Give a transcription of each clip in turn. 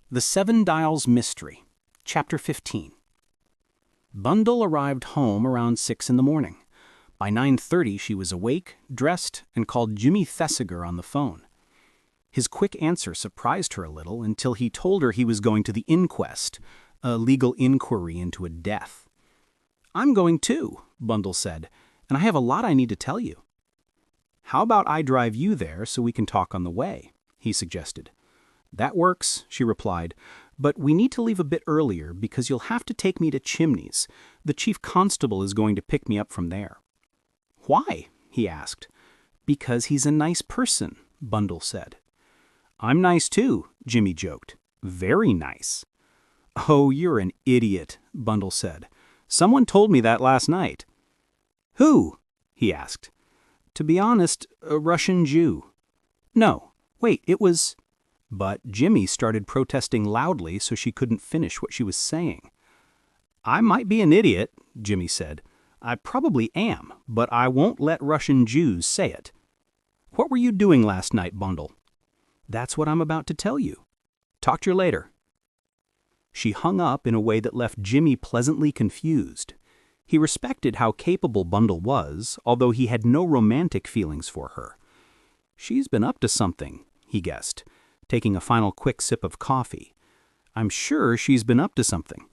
The Seven Dials Mystery, Chapter 15. Bundle arrived home around 6 in the morning. By 9:30 she was awake, dressed, and called Jimmy Thesiger on the phone. His quick answer surprised her a little until he told her he was going to the inquest, a legal inquiry into a death. "I'm going too," Bundle said, "and I have a lot I need to tell you." "How about I drive you there so we can talk on the way?" he suggested. "That works," she replied, "but we need to leave a bit earlier because you'll have to take me to Chimneys. The chief constable is going to pick me up from there." "Why?" he asked. "Because he's a nice person," Bundle said. "I'm nice too," Jimmy joked. "Very nice." "Oh, you're an idiot," Bundle said. "Someone told me that last night." "Who?" he asked. "To be honest, a Russian Jew." "No, wait, it was—" But Jimmy started protesting loudly so she couldn't finish what she was saying. "I might be an idiot," Jimmy said. "I probably am, but I won't let Russian Jews say it." "What were you doing last night, Bundle?" "That's what I'm about to tell you. Talk to you later." She hung up in a way that left Jimmy pleasantly confused. He respected how capable Bundle was, although he had no romantic feelings for her. "She's been up to something," he guessed, taking a final quick sip of coffee. "I'm sure she's been up to something."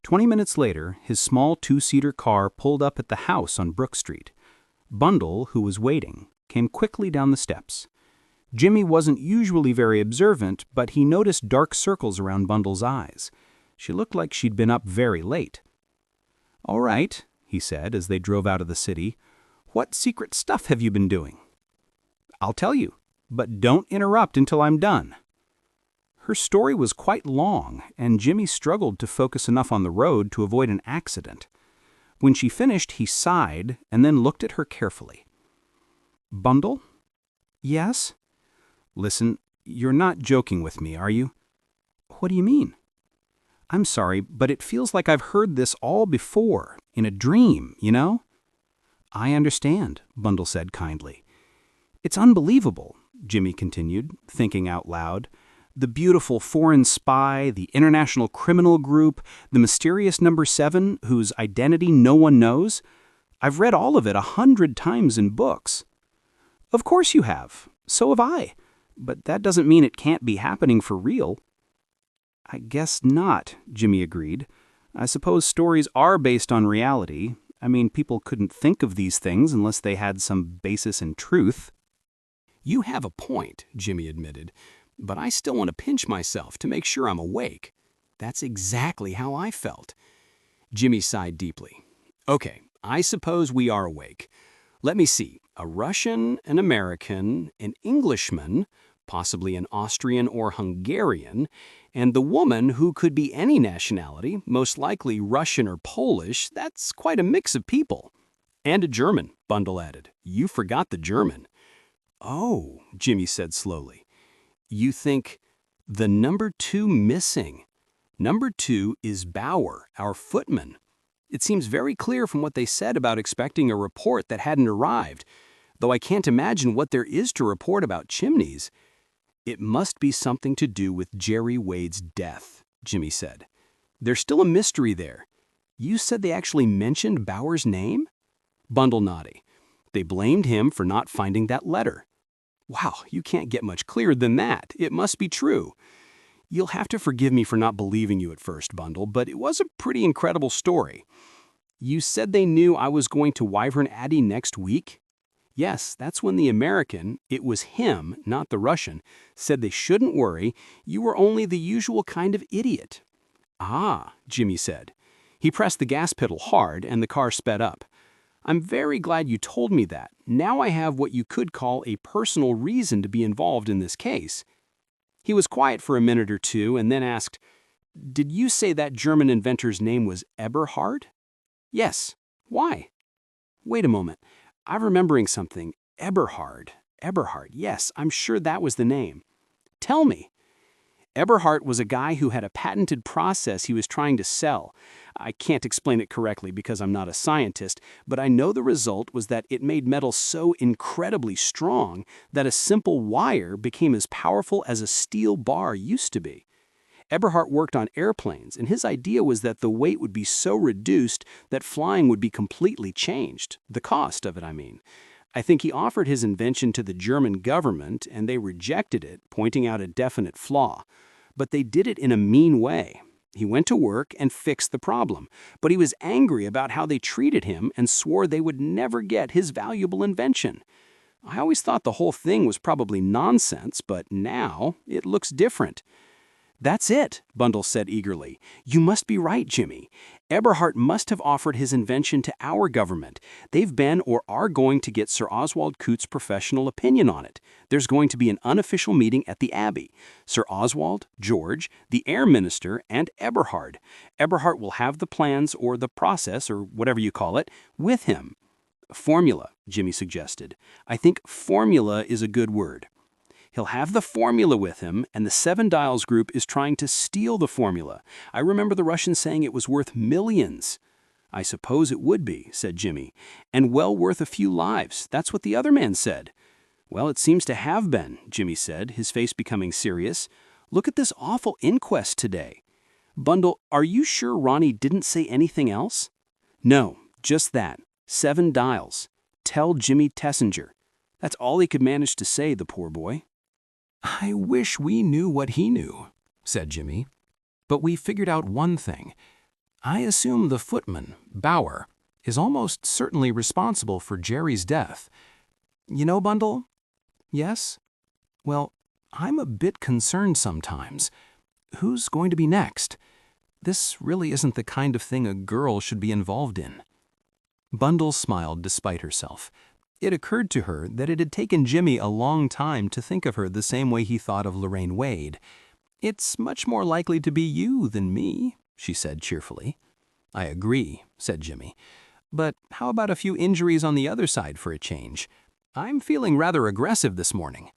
20 minutes later, his small two-seater car pulled up at the house on Brook Street. Bundle, who was waiting, came quickly down the steps. Jimmy wasn't usually very observant, but he noticed dark circles around Bundle's eyes. She looked like she'd been up very late. "All right," he said as they drove out of the city. "What secret stuff have you been doing?" "I'll tell you, but don't interrupt until I'm done." Her story was quite long, and Jimmy struggled to focus enough on the road to avoid an accident. When she finished, he sighed and then looked at her carefully. "Bundle?" "Yes?" "Listen, you're not joking with me, are you?" "What do you mean?" "I'm sorry, but it feels like I've heard this all before, in a dream, you know?" "I understand," Bundle said kindly. "It's unbelievable," Jimmy continued, thinking out loud. "The beautiful foreign spy, the international criminal group, the mysterious number 7, whose identity no one knows. I've read all of it 100 times in books." "Of course you have. So have I. But that doesn't mean it can't be happening for real." "I guess not," Jimmy agreed. "I suppose stories are based on reality. I mean, people couldn't think of these things unless they had some basis in truth." "You have a point," Jimmy admitted, "but I still want to pinch myself to make sure I'm awake. That's exactly how I felt." Jimmy sighed deeply. "Okay, I suppose we are awake. Let me see. A Russian, an American, an Englishman, possibly an Austrian or Hungarian, and the woman who could be any nationality, most likely Russian or Polish. That's quite a mix of people." "And a German," Bundle added. "You forgot the German." "Oh," Jimmy said slowly. "You think the number 2 missing? Number 2 is Bauer, our footman. It seems very clear from what they said about expecting a report that hadn't arrived, though I can't imagine what there is to report about Chimneys." "It must be something to do with Jerry Wade's death," Jimmy said. "There's still a mystery there. You said they actually mentioned Bauer's name?" Bundle nodded. "They blamed him for not finding that letter." "Wow, you can't get much clearer than that. It must be true." "You'll have to forgive me for not believing you at first, Bundle, but it was a pretty incredible story." "You said they knew I was going to Wyvern Abbey next week?" "Yes, that's when the American, it was him, not the Russian, said they shouldn't worry, you were only the usual kind of idiot." "Ah," Jimmy said. He pressed the gas pedal hard and the car sped up. "I'm very glad you told me that. Now I have what you could call a personal reason to be involved in this case." He was quiet for a minute or two and then asked, "Did you say that German inventor's name was Eberhard?" "Yes. Why?" "Wait a moment. I'm remembering something. Eberhard. Yes, I'm sure that was the name." "Tell me." Eberhard was a guy who had a patented process he was trying to sell. I can't explain it correctly because I'm not a scientist, but I know the result was that it made metal so incredibly strong that a simple wire became as powerful as a steel bar used to be. Eberhard worked on airplanes, and his idea was that the weight would be so reduced that flying would be completely changed. The cost of it, I mean. I think he offered his invention to the German government, and they rejected it, pointing out a definite flaw. But they did it in a mean way. He went to work and fixed the problem, but he was angry about how they treated him and swore they would never get his valuable invention. I always thought the whole thing was probably nonsense, but now it looks different. "That's it," Bundle said eagerly. "You must be right, Jimmy. Eberhard must have offered his invention to our government. They've been or are going to get Sir Oswald Coote's professional opinion on it. There's going to be an unofficial meeting at the Abbey. Sir Oswald, George, the Air Minister, and Eberhard. Eberhard will have the plans or the process, or whatever you call it, with him." "Formula," Jimmy suggested. "I think formula is a good word. He'll have the formula with him, and the Seven Dials group is trying to steal the formula. I remember the Russians saying it was worth millions." "I suppose it would be," said Jimmy, "and well worth a few lives. That's what the other man said." "Well, it seems to have been," Jimmy said, his face becoming serious. "Look at this awful inquest today." "Bundle, are you sure Ronnie didn't say anything else?" "No, just that. 7 dials. Tell Jimmy Tessinger." That's all he could manage to say, the poor boy. "I wish we knew what he knew," said Jimmy. "But we figured out one thing. I assume the footman, Bauer, is almost certainly responsible for Jerry's death. You know, Bundle? Yes? Well, I'm a bit concerned sometimes. Who's going to be next? This really isn't the kind of thing a girl should be involved in." Bundle smiled despite herself. It occurred to her that it had taken Jimmy a long time to think of her the same way he thought of Lorraine Wade. "It's much more likely to be you than me," she said cheerfully. "I agree," said Jimmy. "But how about a few injuries on the other side for a change? I'm feeling rather aggressive this morning.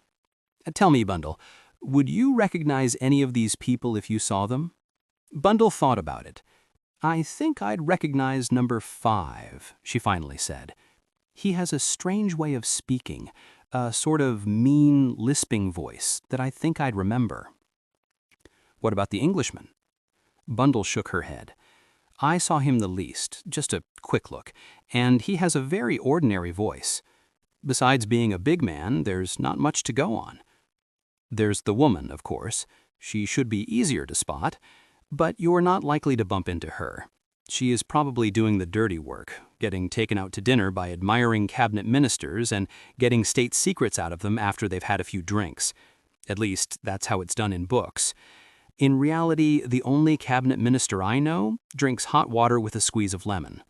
Tell me, Bundle, would you recognize any of these people if you saw them?" Bundle thought about it. "I think I'd recognize number 5, she finally said. "He has a strange way of speaking, a sort of mean, lisping voice that I think I'd remember." "What about the Englishman?" Bundle shook her head. "I saw him the least, just a quick look, and he has a very ordinary voice. Besides being a big man, there's not much to go on. There's the woman, of course. She should be easier to spot, but you're not likely to bump into her. She is probably doing the dirty work, getting taken out to dinner by admiring cabinet ministers and getting state secrets out of them after they've had a few drinks. At least, that's how it's done in books. In reality, the only cabinet minister I know drinks hot water with a squeeze of lemon."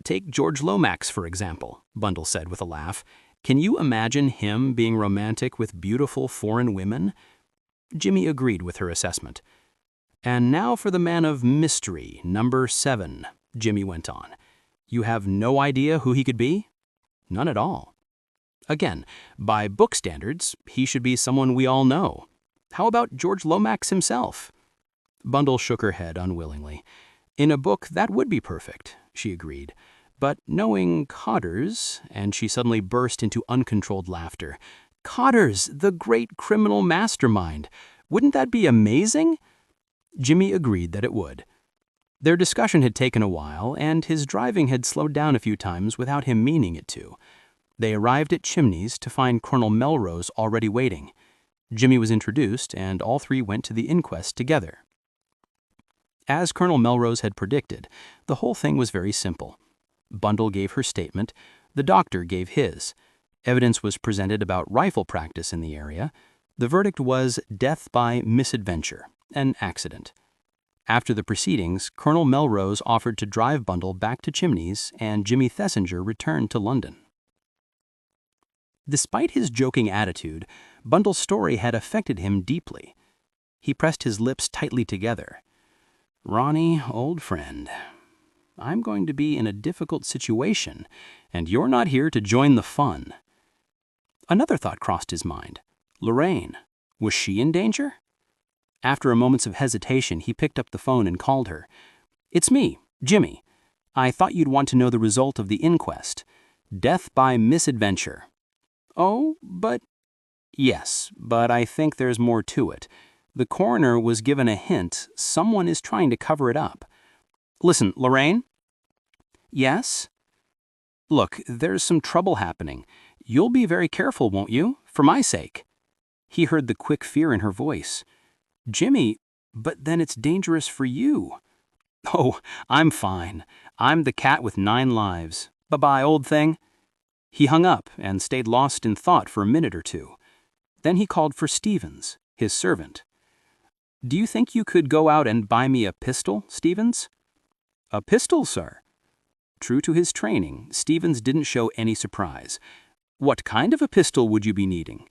"Take George Lomax, for example," Bundle said with a laugh. "Can you imagine him being romantic with beautiful foreign women?" Jimmy agreed with her assessment. "And now for the man of mystery, number 7, Jimmy went on. "You have no idea who he could be?" "None at all." "Again, by book standards, he should be someone we all know. How about George Lomax himself?" Bundle shook her head unwillingly. "In a book, that would be perfect," she agreed. "But knowing Cotters," and she suddenly burst into uncontrolled laughter. "Cotters, the great criminal mastermind. Wouldn't that be amazing?" Jimmy agreed that it would. Their discussion had taken a while, and his driving had slowed down a few times without him meaning it to. They arrived at Chimneys to find Colonel Melrose already waiting. Jimmy was introduced, and all three went to the inquest together. As Colonel Melrose had predicted, the whole thing was very simple. Bundle gave her statement, the doctor gave his. Evidence was presented about rifle practice in the area. The verdict was death by misadventure, an accident. After the proceedings, Colonel Melrose offered to drive Bundle back to Chimneys, and Jimmy Thesiger returned to London. Despite his joking attitude, Bundle's story had affected him deeply. He pressed his lips tightly together. "Ronnie, old friend, I'm going to be in a difficult situation, and you're not here to join the fun." Another thought crossed his mind. Lorraine, was she in danger? After a moment of hesitation, he picked up the phone and called her. "It's me, Jimmy. I thought you'd want to know the result of the inquest. Death by misadventure." "Oh, but—" "Yes, but I think there's more to it. The coroner was given a hint. Someone is trying to cover it up. Listen, Lorraine?" "Yes?" "Look, there's some trouble happening. You'll be very careful, won't you? For my sake." He heard the quick fear in her voice. "Jimmy, but then it's dangerous for you." "Oh, I'm fine. I'm the cat with 9 lives. Bye-bye, old thing." He hung up and stayed lost in thought for a minute or two. Then he called for Stevens, his servant. "Do you think you could go out and buy me a pistol, Stevens?" "A pistol, sir?" True to his training, Stevens didn't show any surprise. "What kind of a pistol would you be needing?"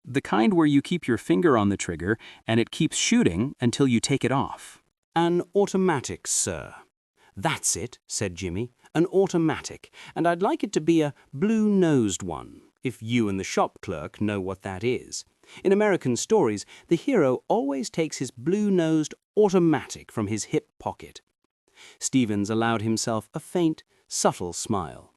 "The kind where you keep your finger on the trigger and it keeps shooting until you take it off." "An automatic, sir." "That's it," said Jimmy, "an automatic, and I'd like it to be a blue-nosed one, if you and the shop clerk know what that is. In American stories, the hero always takes his blue-nosed automatic from his hip pocket." Stevens allowed himself a faint, subtle smile.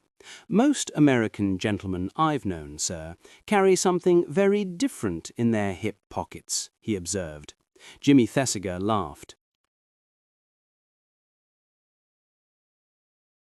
"Most American gentlemen I've known, sir, carry something very different in their hip pockets," he observed. Jimmy Thesiger laughed.